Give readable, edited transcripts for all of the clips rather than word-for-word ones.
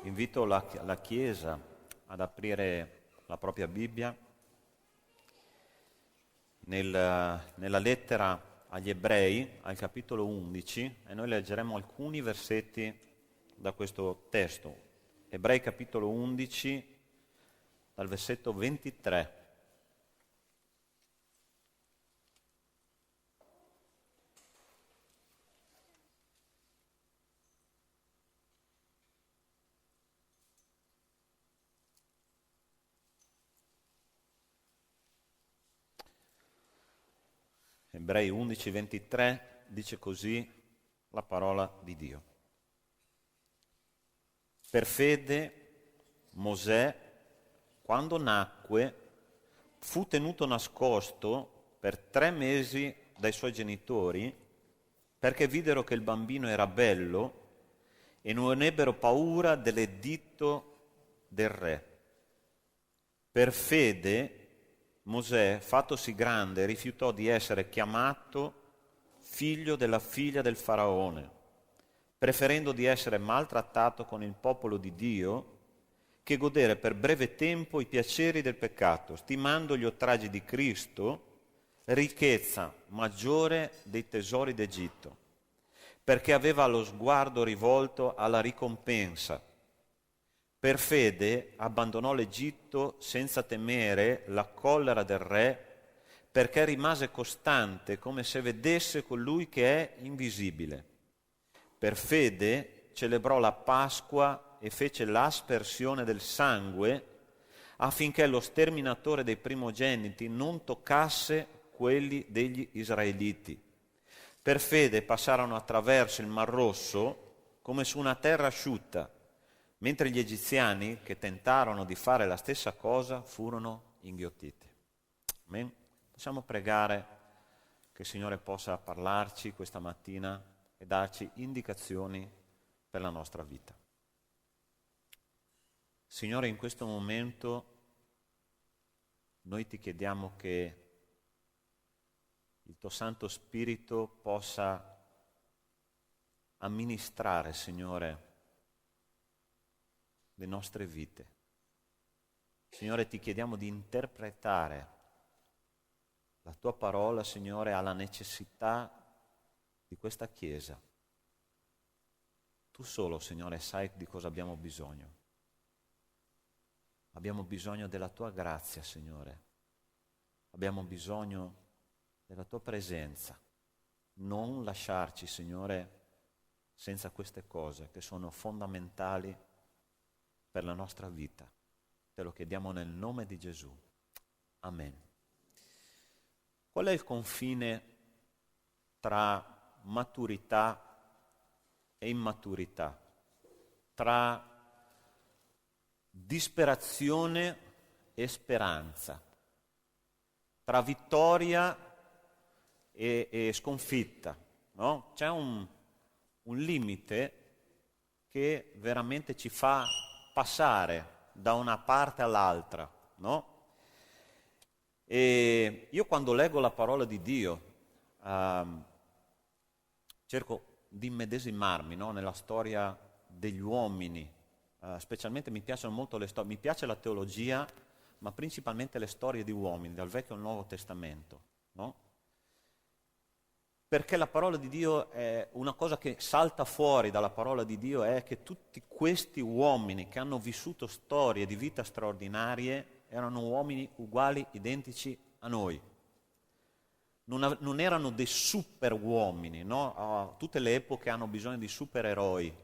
Invito la Chiesa ad aprire la propria Bibbia nella lettera agli Ebrei, al capitolo 11, e noi leggeremo alcuni versetti da questo testo. Ebrei capitolo 11, dal versetto 23. Ebrei 11, 23 dice così la parola di Dio. Per fede Mosè, quando nacque, fu tenuto nascosto per 3 mesi dai suoi genitori, perché videro che il bambino era bello e non ebbero paura dell'editto del re. Per fede Mosè, fattosi grande, rifiutò di essere chiamato figlio della figlia del faraone, preferendo di essere maltrattato con il popolo di Dio che godere per breve tempo i piaceri del peccato, stimando gli oltraggi di Cristo ricchezza maggiore dei tesori d'Egitto, perché aveva lo sguardo rivolto alla ricompensa. Per fede abbandonò l'Egitto senza temere la collera del re, perché rimase costante come se vedesse colui che è invisibile. Per fede celebrò la Pasqua e fece l'aspersione del sangue affinché lo sterminatore dei primogeniti non toccasse quelli degli israeliti. Per fede passarono attraverso il Mar Rosso come su una terra asciutta, mentre gli egiziani, che tentarono di fare la stessa cosa, furono inghiottiti. Amen. Possiamo pregare che il Signore possa parlarci questa mattina e darci indicazioni per la nostra vita. Signore, in questo momento noi ti chiediamo che il tuo Santo Spirito possa amministrare, Signore, le nostre vite. Signore, ti chiediamo di interpretare la tua parola, Signore, alla necessità di questa Chiesa. Tu solo, Signore, sai di cosa abbiamo bisogno. Abbiamo bisogno della tua grazia, Signore. Abbiamo bisogno della tua presenza. Non lasciarci, Signore, senza queste cose che sono fondamentali per la nostra vita. Te lo chiediamo nel nome di Gesù. Amen. Qual è il confine tra maturità e immaturità? Tra disperazione e speranza? Tra vittoria e sconfitta? No? C'è un limite che veramente ci fa passare da una parte all'altra, no? E io quando leggo la parola di Dio cerco di immedesimarmi, no? Nella storia degli uomini, specialmente mi piacciono molto le storie, mi piace la teologia, ma principalmente le storie di uomini, dal Vecchio al Nuovo Testamento, no? Perché la parola di Dio è una cosa che salta fuori dalla parola di Dio, è che tutti questi uomini che hanno vissuto storie di vita straordinarie erano uomini uguali, identici a noi. Non erano dei super uomini, no? Tutte le epoche hanno bisogno di supereroi.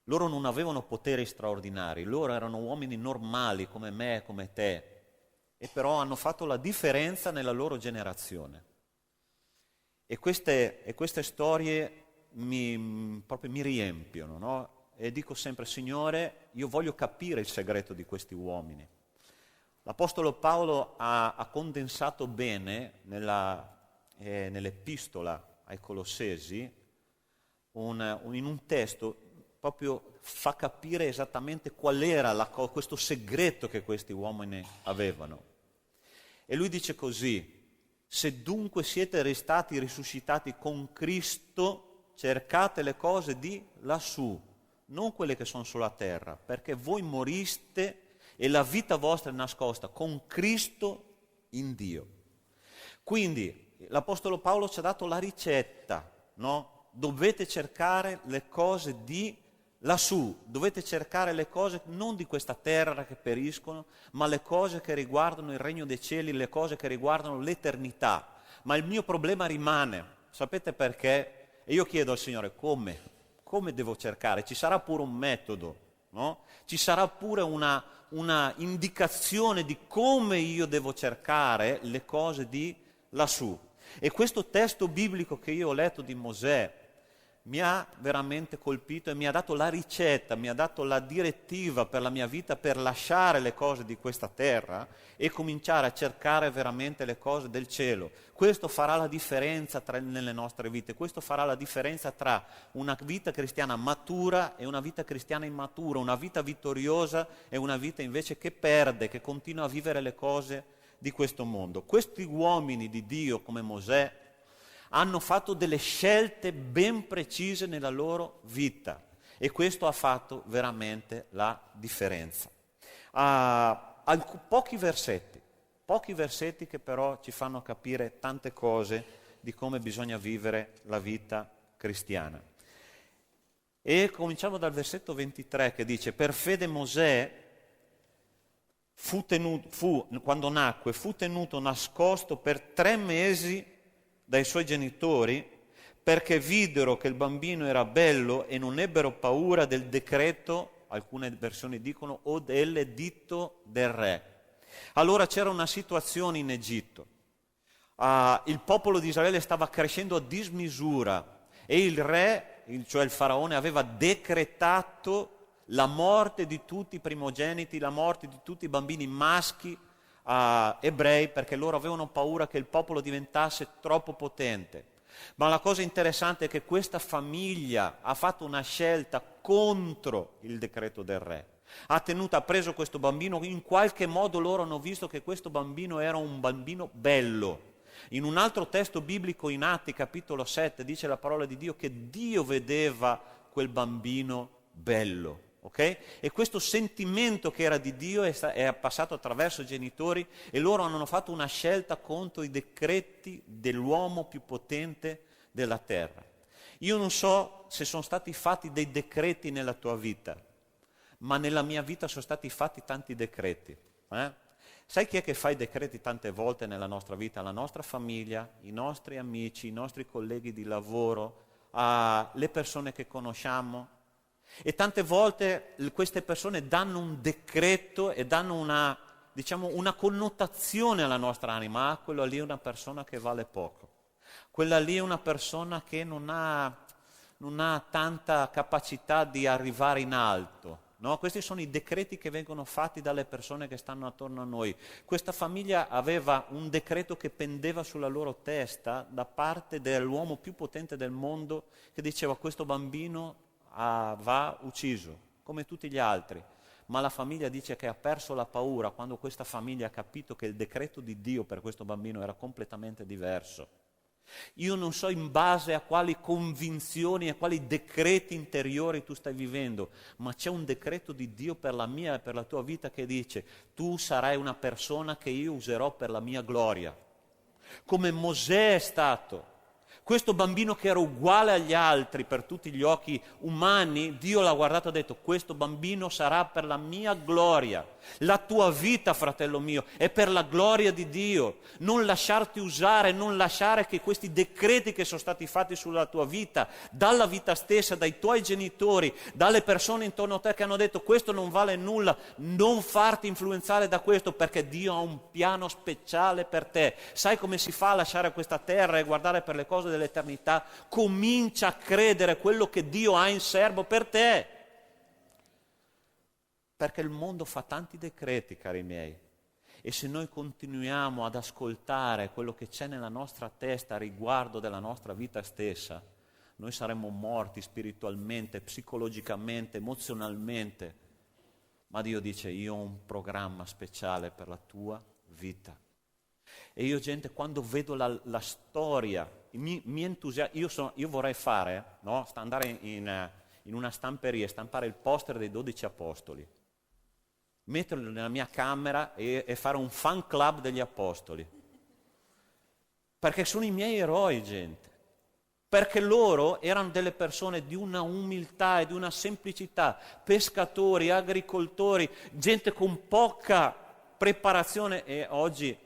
Loro non avevano poteri straordinari, loro erano uomini normali come me e come te, e però hanno fatto la differenza nella loro generazione. E queste storie proprio mi riempiono, no? E dico sempre, Signore, io voglio capire il segreto di questi uomini. L'Apostolo Paolo ha condensato bene nell'epistola ai Colossesi, in un testo, proprio fa capire esattamente qual era questo segreto che questi uomini avevano. E lui dice così: se dunque siete stati risuscitati con Cristo, cercate le cose di lassù, non quelle che sono sulla terra, perché voi moriste e la vita vostra è nascosta con Cristo in Dio. Quindi l'Apostolo Paolo ci ha dato la ricetta, no? Dovete cercare le cose di lassù, dovete cercare le cose non di questa terra che periscono, ma le cose che riguardano il regno dei cieli, le cose che riguardano l'eternità. Ma il mio problema rimane, sapete perché? E io chiedo al Signore come devo cercare? Ci sarà pure un metodo, no? Ci sarà pure una indicazione di come io devo cercare le cose di lassù. E questo testo biblico che io ho letto di Mosè mi ha veramente colpito e mi ha dato la ricetta, mi ha dato la direttiva per la mia vita per lasciare le cose di questa terra e cominciare a cercare veramente le cose del cielo. Questo farà la differenza nelle nostre vite, questo farà la differenza tra una vita cristiana matura e una vita cristiana immatura, una vita vittoriosa e una vita invece che perde, che continua a vivere le cose di questo mondo. Questi uomini di Dio come Mosè hanno fatto delle scelte ben precise nella loro vita e questo ha fatto veramente la differenza. Pochi versetti che però ci fanno capire tante cose di come bisogna vivere la vita cristiana. E cominciamo dal versetto 23 che dice: per fede Mosè quando nacque fu tenuto nascosto per 3 mesi dai suoi genitori, perché videro che il bambino era bello e non ebbero paura del decreto, alcune versioni dicono, o dell'editto del re. Allora c'era una situazione in Egitto. Il popolo di Israele stava crescendo a dismisura e il re, cioè il faraone, aveva decretato la morte di tutti i primogeniti, la morte di tutti i bambini maschi ebrei, perché loro avevano paura che il popolo diventasse troppo potente. Ma la cosa interessante è che questa famiglia ha fatto una scelta contro il decreto del re. Ha preso questo bambino, in qualche modo loro hanno visto che questo bambino era un bambino bello. In un altro testo biblico in Atti, capitolo 7, dice la parola di Dio che Dio vedeva quel bambino bello. Okay? E questo sentimento che era di Dio è passato attraverso i genitori e loro hanno fatto una scelta contro i decreti dell'uomo più potente della terra. Io non so se sono stati fatti dei decreti nella tua vita, ma nella mia vita sono stati fatti tanti decreti. Sai chi è che fa i decreti tante volte nella nostra vita? La nostra famiglia, i nostri amici, i nostri colleghi di lavoro, le persone che conosciamo. E tante volte queste persone danno un decreto e danno una connotazione alla nostra anima. Quello lì è una persona che vale poco. Quella lì è una persona che non ha tanta capacità di arrivare in alto. No? Questi sono i decreti che vengono fatti dalle persone che stanno attorno a noi. Questa famiglia aveva un decreto che pendeva sulla loro testa da parte dell'uomo più potente del mondo che diceva: questo bambino va ucciso, come tutti gli altri. Ma la famiglia dice che ha perso la paura quando questa famiglia ha capito che il decreto di Dio per questo bambino era completamente diverso. Io non so in base a quali convinzioni e quali decreti interiori tu stai vivendo, ma c'è un decreto di Dio per la mia e per la tua vita che dice: tu sarai una persona che io userò per la mia gloria. Come Mosè è stato. Questo bambino che era uguale agli altri per tutti gli occhi umani, Dio l'ha guardato e ha detto: questo bambino sarà per la mia gloria. La tua vita, fratello mio, è per la gloria di Dio. Non lasciarti usare, non lasciare che questi decreti che sono stati fatti sulla tua vita, dalla vita stessa, dai tuoi genitori, dalle persone intorno a te che hanno detto: questo non vale nulla, non farti influenzare da questo, perché Dio ha un piano speciale per te. Sai come si fa a lasciare questa terra e guardare per le cose dell'eternità? Comincia a credere quello che Dio ha in serbo per te. Perché il mondo fa tanti decreti, cari miei, e se noi continuiamo ad ascoltare quello che c'è nella nostra testa a riguardo della nostra vita stessa, noi saremmo morti spiritualmente, psicologicamente, emozionalmente. Ma Dio dice: io ho un programma speciale per la tua vita. E io, gente, quando vedo la storia, mi entusiasmo. Io vorrei fare, no? Andare in in una stamperia e stampare il poster dei 12 apostoli, metterlo nella mia camera e fare un fan club degli apostoli. Perché sono i miei eroi, gente. Perché loro erano delle persone di una umiltà e di una semplicità, pescatori, agricoltori, gente con poca preparazione. E oggi,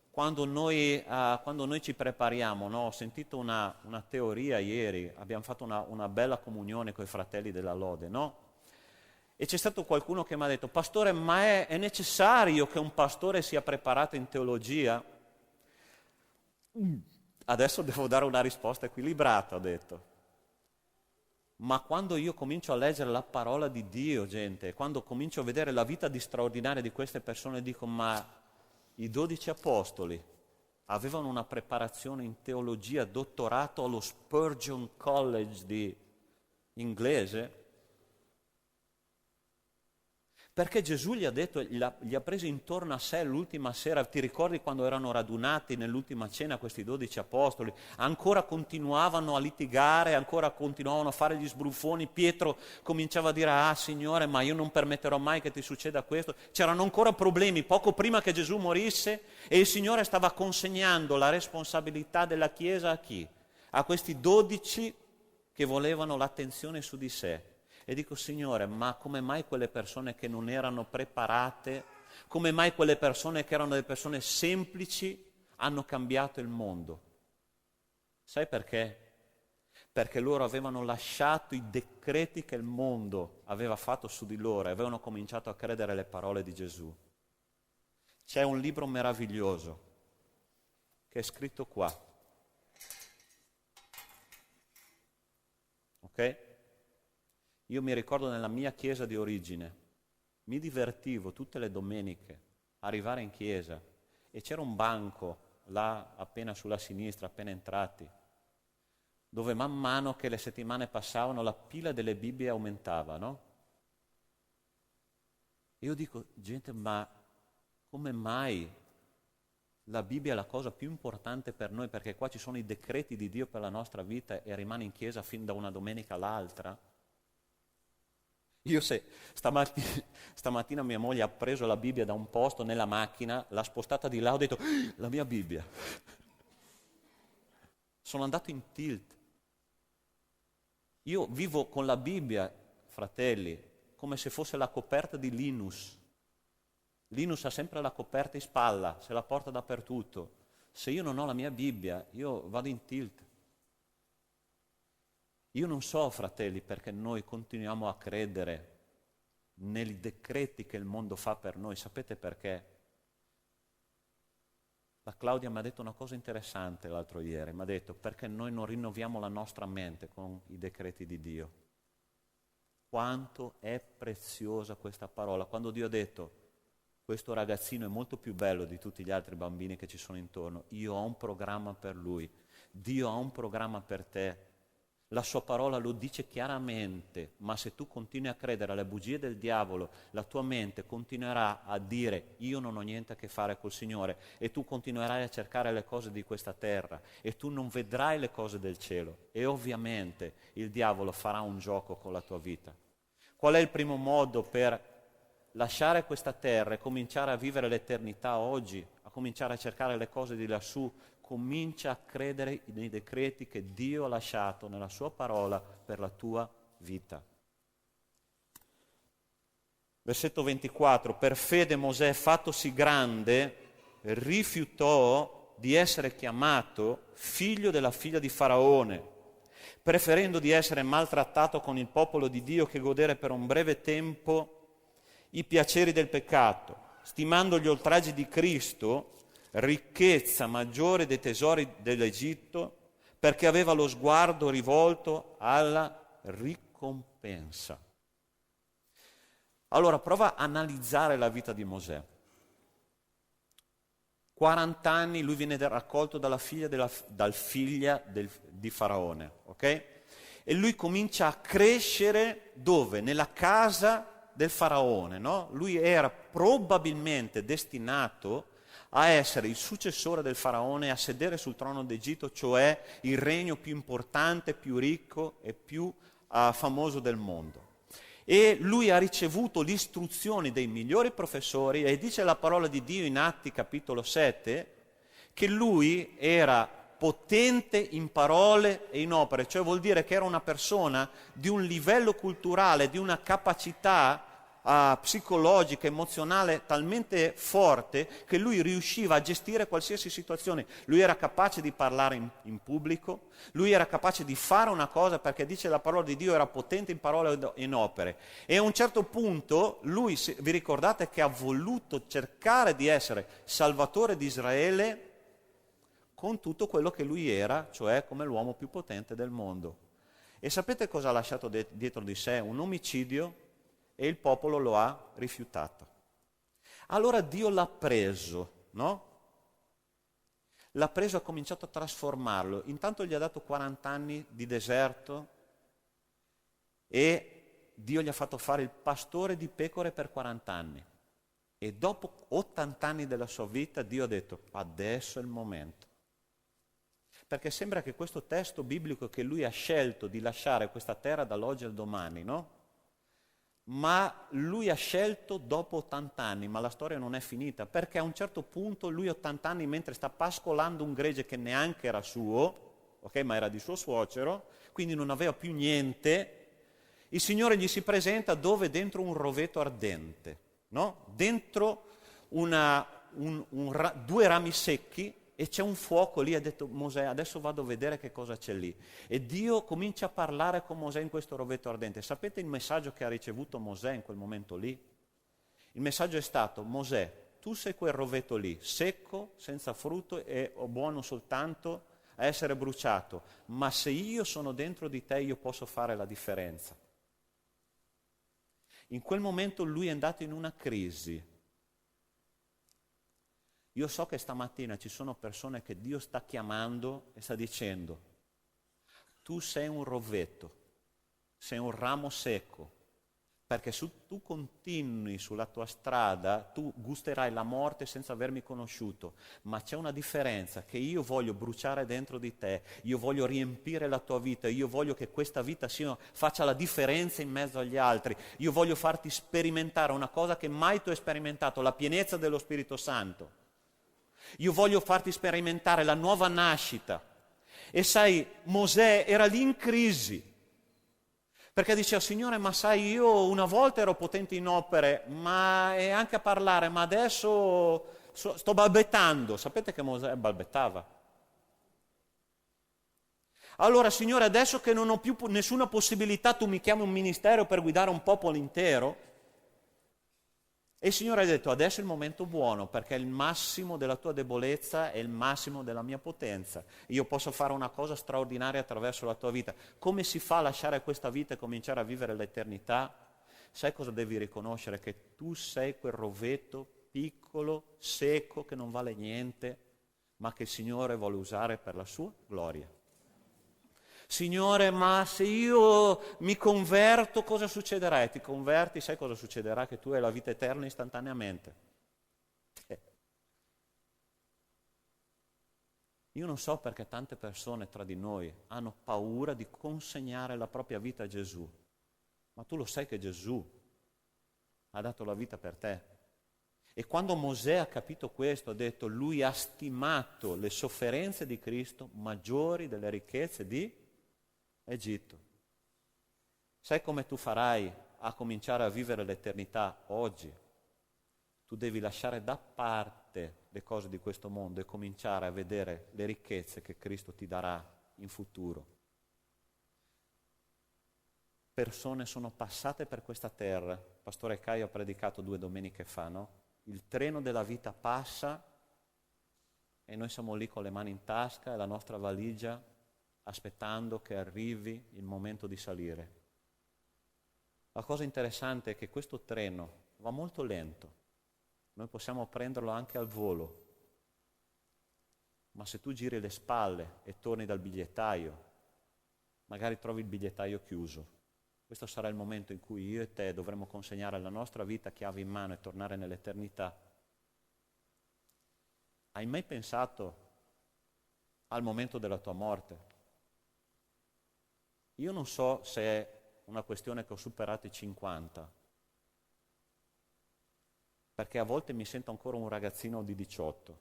quando noi ci prepariamo, no? Ho sentito una teoria ieri, abbiamo fatto una bella comunione con i fratelli della Lode, no? E c'è stato qualcuno che mi ha detto: pastore, ma è necessario che un pastore sia preparato in teologia? Adesso devo dare una risposta equilibrata, ho detto. Ma quando io comincio a leggere la parola di Dio, gente, quando comincio a vedere la vita di straordinaria di queste persone, dico: ma i 12 apostoli avevano una preparazione in teologia, dottorato allo Spurgeon College di inglese? Perché Gesù gli ha detto, gli ha presi intorno a sé l'ultima sera. Ti ricordi quando erano radunati nell'ultima cena questi 12 apostoli? Ancora continuavano a litigare, ancora continuavano a fare gli sbruffoni. Pietro cominciava a dire: ah Signore, ma io non permetterò mai che ti succeda questo. C'erano ancora problemi poco prima che Gesù morisse, e il Signore stava consegnando la responsabilità della Chiesa a chi? A questi 12 che volevano l'attenzione su di sé. E dico: Signore, ma come mai quelle persone che non erano preparate, come mai quelle persone che erano delle persone semplici hanno cambiato il mondo? Sai perché? Perché loro avevano lasciato i decreti che il mondo aveva fatto su di loro e avevano cominciato a credere alle parole di Gesù. C'è un libro meraviglioso che è scritto qua. Ok? Io mi ricordo nella mia chiesa di origine, mi divertivo tutte le domeniche arrivare in chiesa e c'era un banco là appena sulla sinistra, appena entrati, dove man mano che le settimane passavano la pila delle Bibbie aumentava, no? Io dico: gente, ma come mai la Bibbia è la cosa più importante per noi? Perché qua ci sono i decreti di Dio per la nostra vita e rimane in chiesa fin da una domenica all'altra? Io stamattina mia moglie ha preso la Bibbia da un posto nella macchina, l'ha spostata di là, ho detto: la mia Bibbia. Sono andato in tilt. Io vivo con la Bibbia, fratelli, come se fosse la coperta di Linus. Linus ha sempre la coperta in spalla, se la porta dappertutto. Se io non ho la mia Bibbia, io vado in tilt. Io non so, fratelli, perché noi continuiamo a credere nei decreti che il mondo fa per noi. Sapete perché? La Claudia mi ha detto una cosa interessante l'altro ieri, mi ha detto: perché noi non rinnoviamo la nostra mente con i decreti di Dio. Quanto è preziosa questa parola. Quando Dio ha detto: questo ragazzino è molto più bello di tutti gli altri bambini che ci sono intorno, io ho un programma per lui, Dio ha un programma per te. La sua parola lo dice chiaramente, ma se tu continui a credere alle bugie del diavolo, la tua mente continuerà a dire: io non ho niente a che fare col Signore, e tu continuerai a cercare le cose di questa terra e tu non vedrai le cose del cielo, e ovviamente il diavolo farà un gioco con la tua vita. Qual è il primo modo per lasciare questa terra e cominciare a vivere l'eternità oggi, a cominciare a cercare le cose di lassù? Comincia a credere nei decreti che Dio ha lasciato nella sua parola per la tua vita. Versetto 24: per fede Mosè, fattosi grande, rifiutò di essere chiamato figlio della figlia di Faraone, preferendo di essere maltrattato con il popolo di Dio che godere per un breve tempo i piaceri del peccato, stimando gli oltraggi di Cristo ricchezza maggiore dei tesori dell'Egitto, perché aveva lo sguardo rivolto alla ricompensa. Allora prova a analizzare la vita di Mosè. 40 anni lui viene raccolto dalla figlia di Faraone, ok? E lui comincia a crescere dove? Nella casa del Faraone, no? Lui era probabilmente destinato a essere il successore del Faraone, a sedere sul trono d'Egitto, cioè il regno più importante, più ricco e più famoso del mondo. E lui ha ricevuto le istruzioni dei migliori professori e dice la parola di Dio in Atti capitolo 7 che lui era potente in parole e in opere, cioè vuol dire che era una persona di un livello culturale, di una capacità psicologica, emozionale talmente forte che lui riusciva a gestire qualsiasi situazione. Lui era capace di parlare in pubblico, lui era capace di fare una cosa perché dice la parola di Dio era potente in parole e in opere. E a un certo punto lui, vi ricordate che ha voluto cercare di essere salvatore di Israele con tutto quello che lui era, cioè come l'uomo più potente del mondo. E sapete cosa ha lasciato dietro di sé? Un omicidio, e il popolo lo ha rifiutato. Allora Dio l'ha preso, no? L'ha preso e ha cominciato a trasformarlo. Intanto gli ha dato 40 anni di deserto e Dio gli ha fatto fare il pastore di pecore per 40 anni. E dopo 80 anni della sua vita Dio ha detto: adesso è il momento. Perché sembra che questo testo biblico che lui ha scelto di lasciare questa terra dall'oggi al domani, no? Ma lui ha scelto dopo 80 anni, ma la storia non è finita, perché a un certo punto lui 80 anni mentre sta pascolando un gregge che neanche era suo, ok, ma era di suo suocero, quindi non aveva più niente, il Signore gli si presenta dove? Dentro un roveto ardente, no? Dentro due rami secchi, e c'è un fuoco lì. Ha detto Mosè: adesso vado a vedere che cosa c'è lì. E Dio comincia a parlare con Mosè in questo roveto ardente. Sapete il messaggio che ha ricevuto Mosè in quel momento lì? Il messaggio è stato: Mosè, tu sei quel roveto lì, secco, senza frutto e buono soltanto a essere bruciato, ma se io sono dentro di te io posso fare la differenza. In quel momento lui è andato in una crisi. Io so che stamattina ci sono persone che Dio sta chiamando e sta dicendo: tu sei un roveto, sei un ramo secco, perché se tu continui sulla tua strada, tu gusterai la morte senza avermi conosciuto, ma c'è una differenza, che io voglio bruciare dentro di te, io voglio riempire la tua vita, io voglio che questa vita faccia la differenza in mezzo agli altri, io voglio farti sperimentare una cosa che mai tu hai sperimentato, la pienezza dello Spirito Santo. Io voglio farti sperimentare la nuova nascita. E sai, Mosè era lì in crisi, perché diceva: Signore, ma sai, io una volta ero potente in opere, ma e anche a parlare, ma adesso sto balbettando. Sapete che Mosè balbettava? Allora, Signore, adesso che non ho più nessuna possibilità, tu mi chiami un ministero per guidare un popolo intero? E il Signore ha detto: adesso è il momento buono, perché il massimo della tua debolezza è il massimo della mia potenza. Io posso fare una cosa straordinaria attraverso la tua vita. Come si fa a lasciare questa vita e cominciare a vivere l'eternità? Sai cosa devi riconoscere? Che tu sei quel roveto piccolo, secco, che non vale niente, ma che il Signore vuole usare per la sua gloria. Signore, ma se io mi converto cosa succederà? E ti converti, sai cosa succederà? Che tu hai la vita eterna istantaneamente. Io non so perché tante persone tra di noi hanno paura di consegnare la propria vita a Gesù, ma tu lo sai che Gesù ha dato la vita per te. E quando Mosè ha capito questo, ha detto: lui ha stimato le sofferenze di Cristo maggiori delle ricchezze di Egitto. Sai come tu farai a cominciare a vivere l'eternità oggi? Tu devi lasciare da parte le cose di questo mondo e cominciare a vedere le ricchezze che Cristo ti darà in futuro. Persone sono passate per questa terra. Pastore Caio ha predicato 2 domeniche fa, no? Il treno della vita passa e noi siamo lì con le mani in tasca e la nostra valigia, aspettando che arrivi il momento di salire. La cosa interessante è che questo treno va molto lento, noi possiamo prenderlo anche al volo, ma se tu giri le spalle e torni dal bigliettaio, magari trovi il bigliettaio chiuso. Questo sarà il momento in cui io e te dovremo consegnare la nostra vita chiave in mano e tornare nell'eternità. Hai mai pensato al momento della tua morte? Io non so se una questione che ho superato i 50, perché a volte mi sento ancora un ragazzino di 18,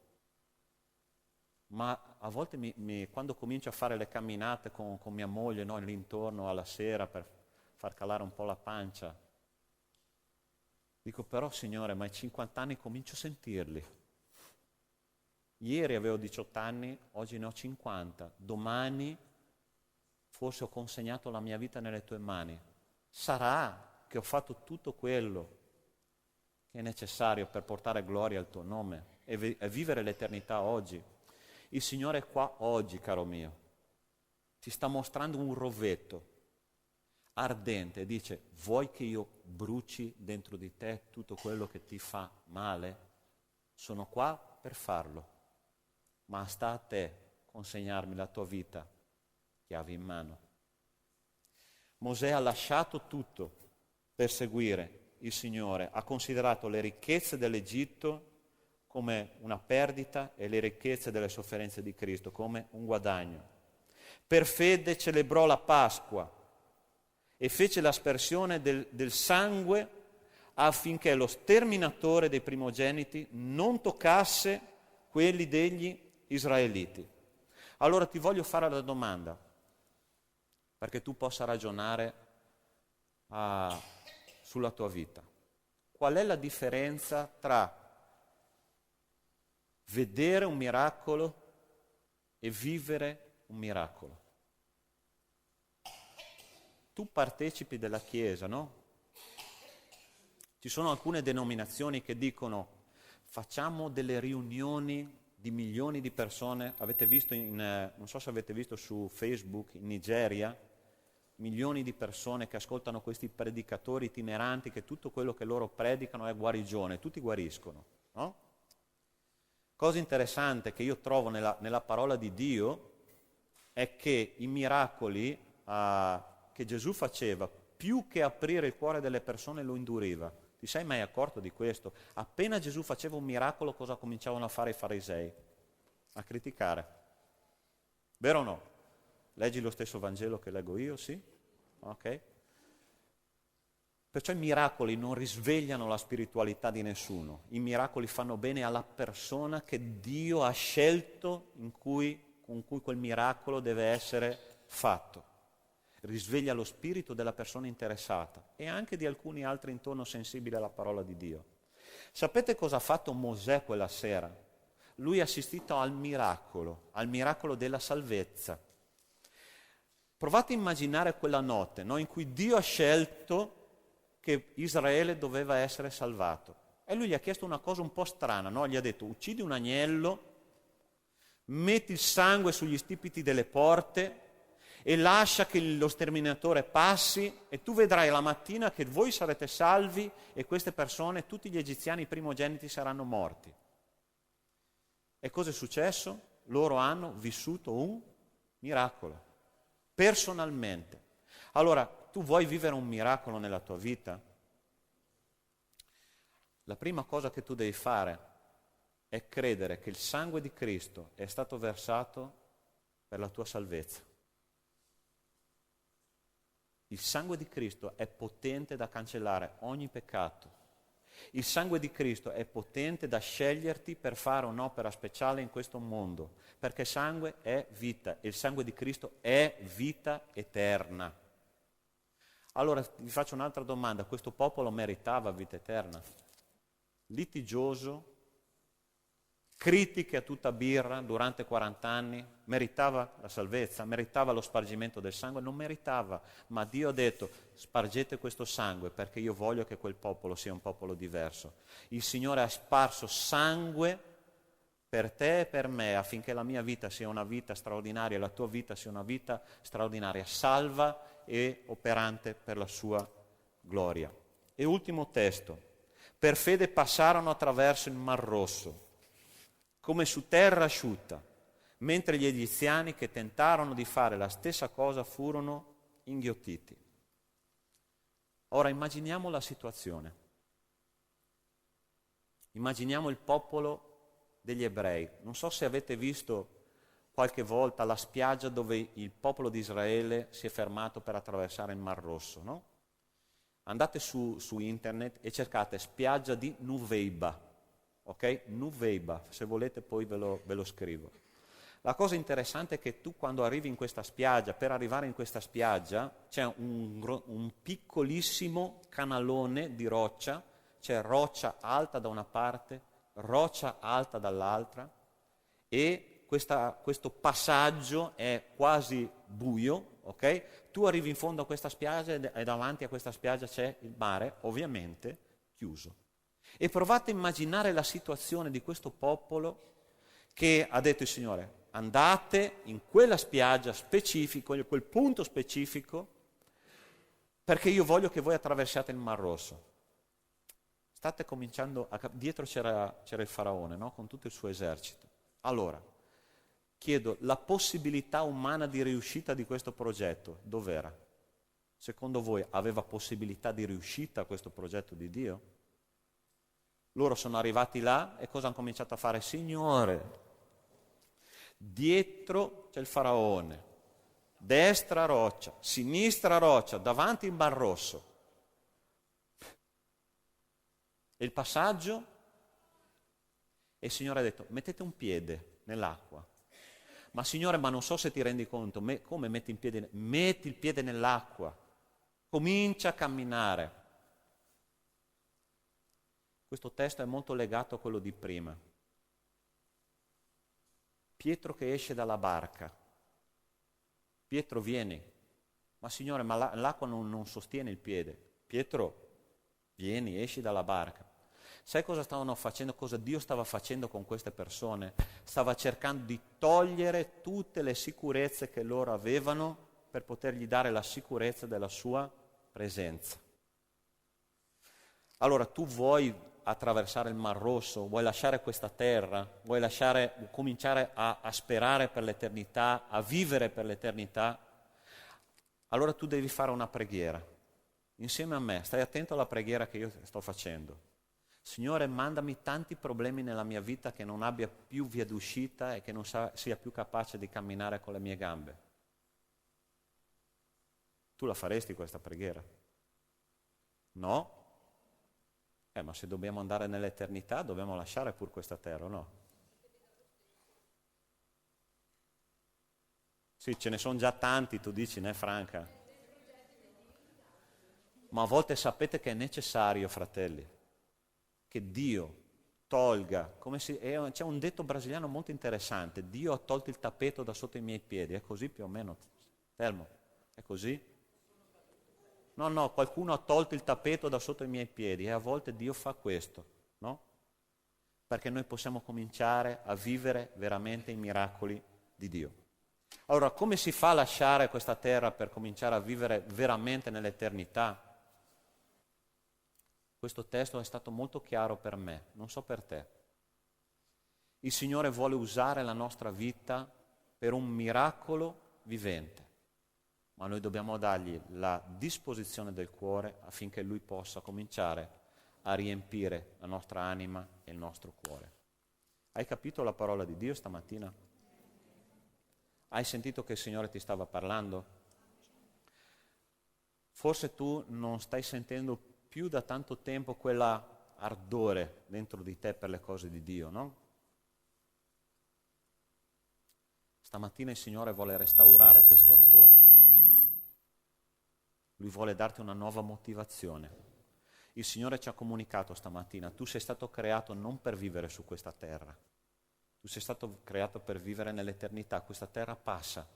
ma a volte quando comincio a fare le camminate con mia moglie, no, l'intorno alla sera per far calare un po' la pancia, dico però Signore, ma ai 50 anni comincio a sentirli. Ieri avevo 18 anni, oggi ne ho 50, domani forse ho consegnato la mia vita nelle tue mani. Sarà che ho fatto tutto quello che è necessario per portare gloria al tuo nome e vivere l'eternità oggi. Il Signore è qua oggi, caro mio. Ti sta mostrando un rovetto ardente e dice: vuoi che io bruci dentro di te tutto quello che ti fa male? Sono qua per farlo, ma sta a te consegnarmi la tua vita, chiavi in mano. Mosè ha lasciato tutto per seguire il Signore, ha considerato le ricchezze dell'Egitto come una perdita e le ricchezze delle sofferenze di Cristo come un guadagno. Per fede celebrò la Pasqua e fece l'aspersione del sangue affinché lo sterminatore dei primogeniti non toccasse quelli degli israeliti. Allora ti voglio fare la domanda, perché tu possa ragionare sulla tua vita. Qual è la differenza tra vedere un miracolo e vivere un miracolo? Tu partecipi della Chiesa, no? Ci sono alcune denominazioni che dicono: facciamo delle riunioni di milioni di persone. Avete visto non so se avete visto su Facebook, in Nigeria, milioni di persone che ascoltano questi predicatori itineranti, che tutto quello che loro predicano è guarigione, tutti guariscono, no? Cosa interessante che io trovo nella parola di Dio è che i miracoli che Gesù faceva, più che aprire il cuore delle persone, lo induriva. Ti sei mai accorto di questo? Appena Gesù faceva un miracolo, cosa cominciavano a fare i farisei? A criticare. Vero o no? Leggi lo stesso Vangelo che leggo io, sì? Ok? Perciò i miracoli non risvegliano la spiritualità di nessuno. I miracoli fanno bene alla persona che Dio ha scelto con cui quel miracolo deve essere fatto. Risveglia lo spirito della persona interessata e anche di alcuni altri intorno sensibili alla parola di Dio. Sapete cosa ha fatto Mosè quella sera? Lui ha assistito al miracolo della salvezza. Provate a immaginare quella notte, no, in cui Dio ha scelto che Israele doveva essere salvato. E lui gli ha chiesto una cosa un po' strana, no? Gli ha detto: uccidi un agnello, metti il sangue sugli stipiti delle porte e lascia che lo sterminatore passi e tu vedrai la mattina che voi sarete salvi e queste persone, tutti gli egiziani primogeniti, saranno morti. E cosa è successo? Loro hanno vissuto un miracolo, personalmente. Allora, tu vuoi vivere un miracolo nella tua vita? La prima cosa che tu devi fare è credere che il sangue di Cristo è stato versato per la tua salvezza. Il sangue di Cristo è potente da cancellare ogni peccato. Il sangue di Cristo è potente da sceglierti per fare un'opera speciale in questo mondo, perché sangue è vita e il sangue di Cristo è vita eterna. Allora vi faccio un'altra domanda: questo popolo meritava vita eterna? Litigioso, critiche a tutta birra durante 40 anni, meritava la salvezza, meritava lo spargimento del sangue? Non meritava, ma Dio ha detto: spargete questo sangue perché io voglio che quel popolo sia un popolo diverso. Il Signore ha sparso sangue per te e per me affinché la mia vita sia una vita straordinaria e la tua vita sia una vita straordinaria, salva e operante per la sua gloria. E ultimo testo: per fede passarono attraverso il Mar Rosso come su terra asciutta, mentre gli egiziani che tentarono di fare la stessa cosa furono inghiottiti. Ora immaginiamo la situazione. Immaginiamo il popolo degli ebrei. Non so se avete visto qualche volta la spiaggia dove il popolo di Israele si è fermato per attraversare il Mar Rosso, no? Andate su internet e cercate spiaggia di Nuveiba, ok? Nuveiba, se volete poi ve lo scrivo. La cosa interessante è che tu quando arrivi in questa spiaggia, per arrivare in questa spiaggia c'è un piccolissimo canalone di roccia, c'è roccia alta da una parte, roccia alta dall'altra, e questo passaggio è quasi buio, ok? Tu arrivi in fondo a questa spiaggia e davanti a questa spiaggia c'è il mare, ovviamente chiuso. E provate a immaginare la situazione di questo popolo che ha detto il Signore: andate in quella spiaggia specifica, in quel punto specifico, perché io voglio che voi attraversiate il Mar Rosso. State cominciando, dietro c'era il faraone, no? Con tutto il suo esercito. Allora, chiedo, la possibilità umana di riuscita di questo progetto, dov'era? Secondo voi aveva possibilità di riuscita questo progetto di Dio? Loro sono arrivati là e cosa hanno cominciato a fare? Signore, dietro c'è il faraone, destra roccia, sinistra roccia, davanti il Mar Rosso. E il passaggio? E il Signore ha detto: mettete un piede nell'acqua. Ma Signore, ma non so se ti rendi conto, come metti il piede? Metti il piede nell'acqua, comincia a camminare. Questo testo è molto legato a quello di prima. Pietro che esce dalla barca. Pietro, vieni. Ma Signore, ma l'acqua non sostiene il piede. Pietro, vieni, esci dalla barca. Sai cosa stavano facendo, cosa Dio stava facendo con queste persone? Stava cercando di togliere tutte le sicurezze che loro avevano per potergli dare la sicurezza della sua presenza. Allora tu vuoi attraversare il Mar Rosso, vuoi lasciare questa terra, vuoi cominciare a sperare per l'eternità, a vivere per l'eternità, allora tu devi fare una preghiera. Insieme a me, stai attento alla preghiera che io sto facendo. Signore, mandami tanti problemi nella mia vita che non abbia più via d'uscita e che non sia più capace di camminare con le mie gambe. Tu la faresti questa preghiera? No? Ma se dobbiamo andare nell'eternità dobbiamo lasciare pur questa terra, o no? Sì, ce ne sono già tanti, tu dici, né Franca? Ma a volte sapete che è necessario, fratelli, che Dio tolga, c'è un detto brasiliano molto interessante: Dio ha tolto il tappeto da sotto i miei piedi. È così più o meno, Telmo? È così? No, qualcuno ha tolto il tappeto da sotto i miei piedi, e a volte Dio fa questo, no? Perché noi possiamo cominciare a vivere veramente i miracoli di Dio. Allora, come si fa a lasciare questa terra per cominciare a vivere veramente nell'eternità? Questo testo è stato molto chiaro per me, non so per te. Il Signore vuole usare la nostra vita per un miracolo vivente, ma noi dobbiamo dargli la disposizione del cuore affinché Lui possa cominciare a riempire la nostra anima e il nostro cuore. Hai capito la parola di Dio stamattina? Hai sentito che il Signore ti stava parlando? Forse tu non stai sentendo più da tanto tempo quella ardore dentro di te per le cose di Dio, no? Stamattina il Signore vuole restaurare questo ardore. Lui vuole darti una nuova motivazione. Il Signore ci ha comunicato stamattina: tu sei stato creato non per vivere su questa terra, tu sei stato creato per vivere nell'eternità. Questa terra passa,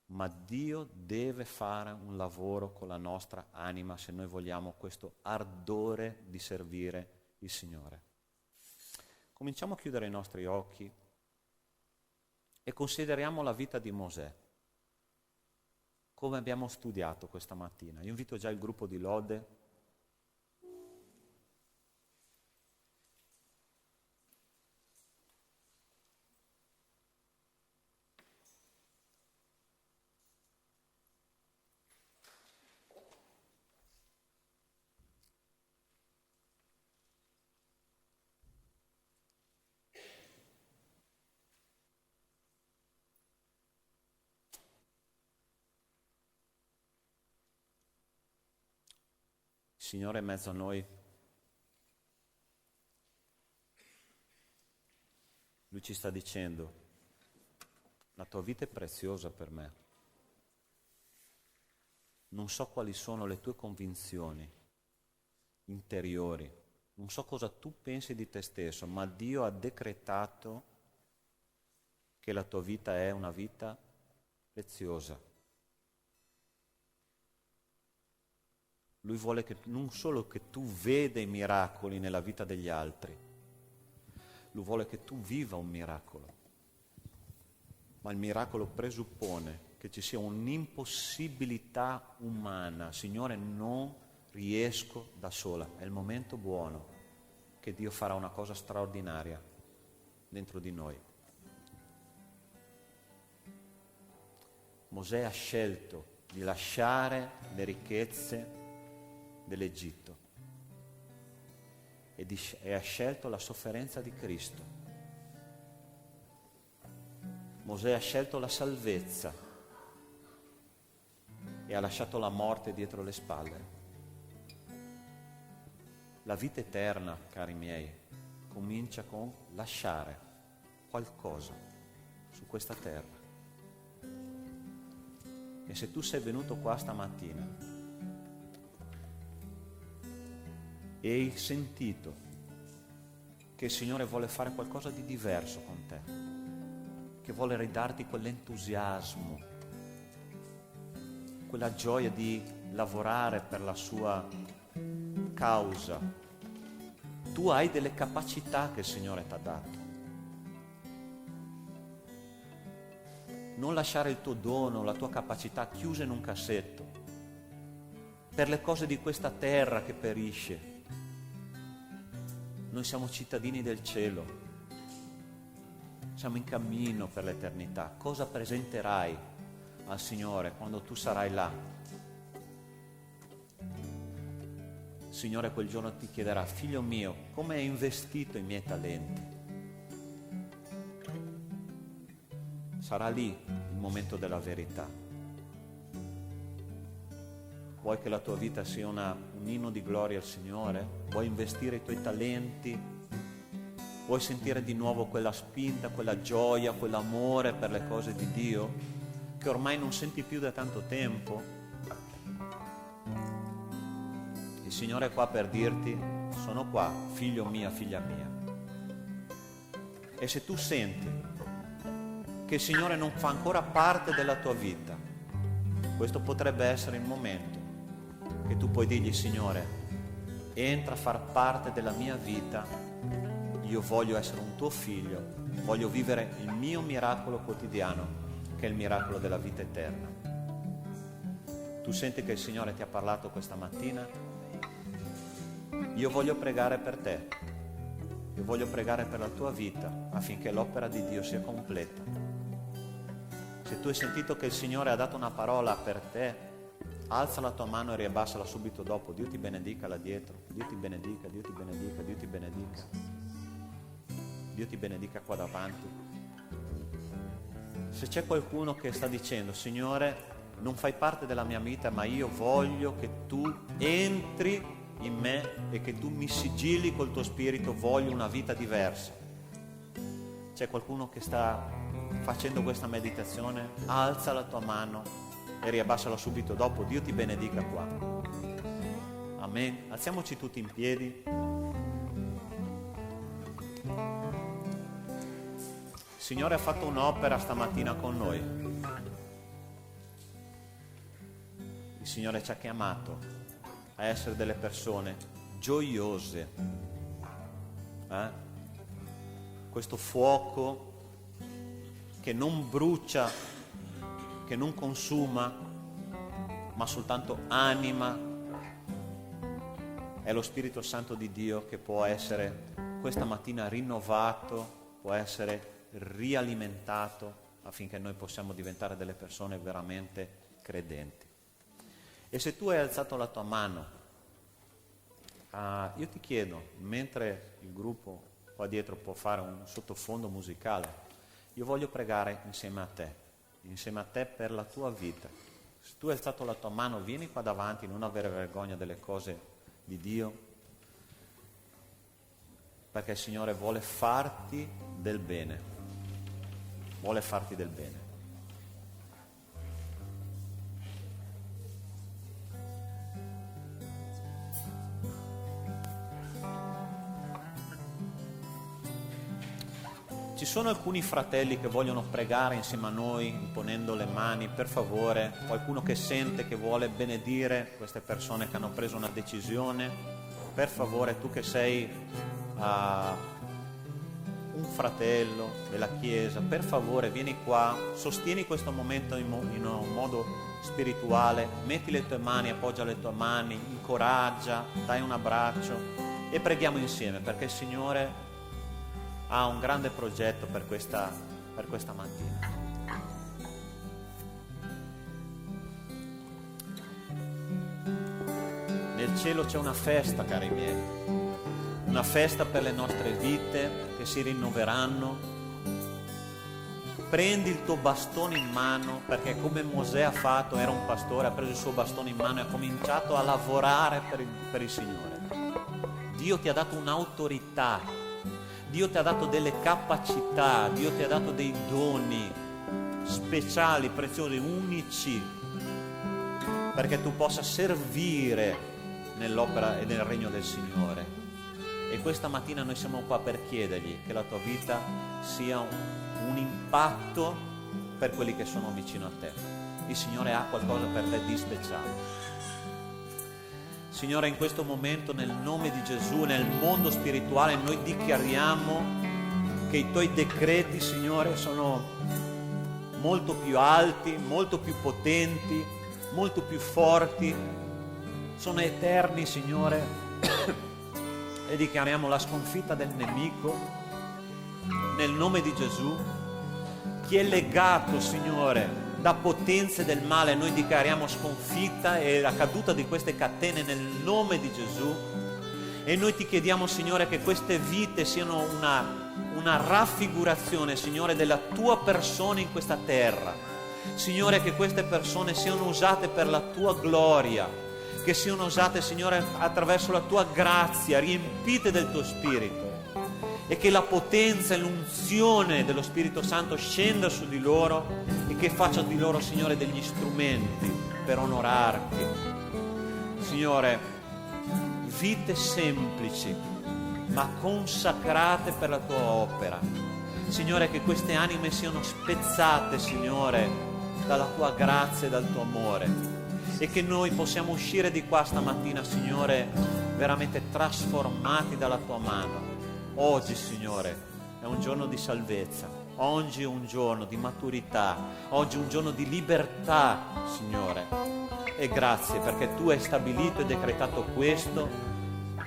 ma Dio deve fare un lavoro con la nostra anima se noi vogliamo questo ardore di servire il Signore. Cominciamo a chiudere i nostri occhi e consideriamo la vita di Mosè, come abbiamo studiato questa mattina. Io invito già il gruppo di lode. Signore è in mezzo a noi. Lui ci sta dicendo, la tua vita è preziosa per me. Non so quali sono le tue convinzioni interiori, non so cosa tu pensi di te stesso, ma Dio ha decretato che la tua vita è una vita preziosa. Lui vuole che non solo che tu veda i miracoli nella vita degli altri, lui vuole che tu viva un miracolo. Ma il miracolo presuppone che ci sia un'impossibilità umana. Signore, non riesco da sola. È il momento buono che Dio farà una cosa straordinaria dentro di noi. Mosè ha scelto di lasciare le ricchezze dell'Egitto e ha scelto la sofferenza di Cristo. Mosè ha scelto la salvezza e ha lasciato la morte dietro le spalle. La vita eterna, cari miei, comincia con lasciare qualcosa su questa terra. E se tu sei venuto qua stamattina e hai sentito che il Signore vuole fare qualcosa di diverso con te, che vuole ridarti quell'entusiasmo, quella gioia di lavorare per la sua causa, tu hai delle capacità che il Signore ti ha dato. Non lasciare il tuo dono, la tua capacità chiusa in un cassetto per le cose di questa terra che perisce. Noi siamo cittadini del cielo, siamo in cammino per l'eternità. Cosa presenterai al Signore quando tu sarai là? Il Signore quel giorno ti chiederà: figlio mio, come hai investito i miei talenti? Sarà lì il momento della verità. Vuoi che la tua vita sia un inno di gloria al Signore? Vuoi investire i tuoi talenti? Vuoi sentire di nuovo quella spinta, quella gioia, quell'amore per le cose di Dio che ormai non senti più da tanto tempo? Il Signore è qua per dirti: sono qua, figlio mio, figlia mia. E se tu senti che il Signore non fa ancora parte della tua vita, questo potrebbe essere il momento che tu puoi dirgli: Signore, entra a far parte della mia vita, io voglio essere un tuo figlio, voglio vivere il mio miracolo quotidiano, che è il miracolo della vita eterna. Tu senti che il Signore ti ha parlato questa mattina? Io voglio pregare per te, io voglio pregare per la tua vita affinché l'opera di Dio sia completa. Se tu hai sentito che il Signore ha dato una parola per te, alza la tua mano e riabbassala subito dopo. Dio ti benedica là dietro, Dio ti benedica, Dio ti benedica, Dio ti benedica, Dio ti benedica qua davanti. Se c'è qualcuno che sta dicendo: Signore, non fai parte della mia vita, ma io voglio che tu entri in me e che tu mi sigilli col tuo spirito, voglio una vita diversa. C'è qualcuno che sta facendo questa meditazione? Alza la tua mano e riabbassala subito dopo. Dio ti benedica qua. Amen. Alziamoci tutti in piedi. Il Signore ha fatto un'opera stamattina con noi. Il Signore ci ha chiamato a essere delle persone gioiose. Questo fuoco che non brucia, che non consuma, ma soltanto anima. È lo Spirito Santo di Dio che può essere questa mattina rinnovato, può essere rialimentato affinché noi possiamo diventare delle persone veramente credenti. E se tu hai alzato la tua mano, io ti chiedo, mentre il gruppo qua dietro può fare un sottofondo musicale, io voglio pregare insieme a te per la tua vita. Se tu hai alzato la tua mano, vieni qua davanti, non avere vergogna delle cose di Dio, perché il Signore vuole farti del bene, vuole farti del bene. Ci sono alcuni fratelli che vogliono pregare insieme a noi, imponendo le mani, per favore, qualcuno che sente che vuole benedire queste persone che hanno preso una decisione, per favore, tu che sei un fratello della Chiesa, per favore vieni qua, sostieni questo momento in un modo spirituale, metti le tue mani, appoggia le tue mani, incoraggia, dai un abbraccio e preghiamo insieme, perché il Signore ha un grande progetto per questa mattina. Nel cielo c'è una festa, cari miei, una festa per le nostre vite che si rinnoveranno. Prendi il tuo bastone in mano, perché come Mosè ha fatto, era un pastore, ha preso il suo bastone in mano e ha cominciato a lavorare per il Signore. Dio ti ha dato un'autorità, Dio ti ha dato delle capacità, Dio ti ha dato dei doni speciali, preziosi, unici, perché tu possa servire nell'opera e nel regno del Signore. E questa mattina noi siamo qua per chiedergli che la tua vita sia un impatto per quelli che sono vicino a te. Il Signore ha qualcosa per te di speciale. Signore, in questo momento, nel nome di Gesù, nel mondo spirituale, noi dichiariamo che i tuoi decreti, Signore, sono molto più alti, molto più potenti, molto più forti, sono eterni, Signore, e dichiariamo la sconfitta del nemico nel nome di Gesù. Chi è legato, Signore, da potenze del male, noi dichiariamo sconfitta e la caduta di queste catene nel nome di Gesù. E noi ti chiediamo, Signore, che queste vite siano una raffigurazione, Signore, della tua persona in questa terra. Signore, che queste persone siano usate per la tua gloria, che siano usate, Signore, attraverso la tua grazia, riempite del tuo Spirito, e che la potenza e l'unzione dello Spirito Santo scenda su di loro e che faccia di loro, Signore, degli strumenti per onorarti. Signore, vite semplici ma consacrate per la tua opera. Signore, che queste anime siano spezzate, Signore, dalla tua grazia e dal tuo amore, e che noi possiamo uscire di qua stamattina, Signore, veramente trasformati dalla tua mano. Oggi, Signore, è un giorno di salvezza, oggi è un giorno di maturità, oggi è un giorno di libertà, Signore. E grazie perché tu hai stabilito e decretato questo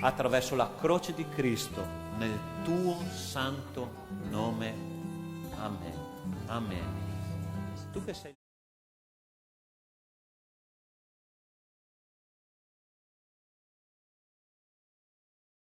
attraverso la croce di Cristo, nel tuo santo nome. Amen. Amen. Tu che sei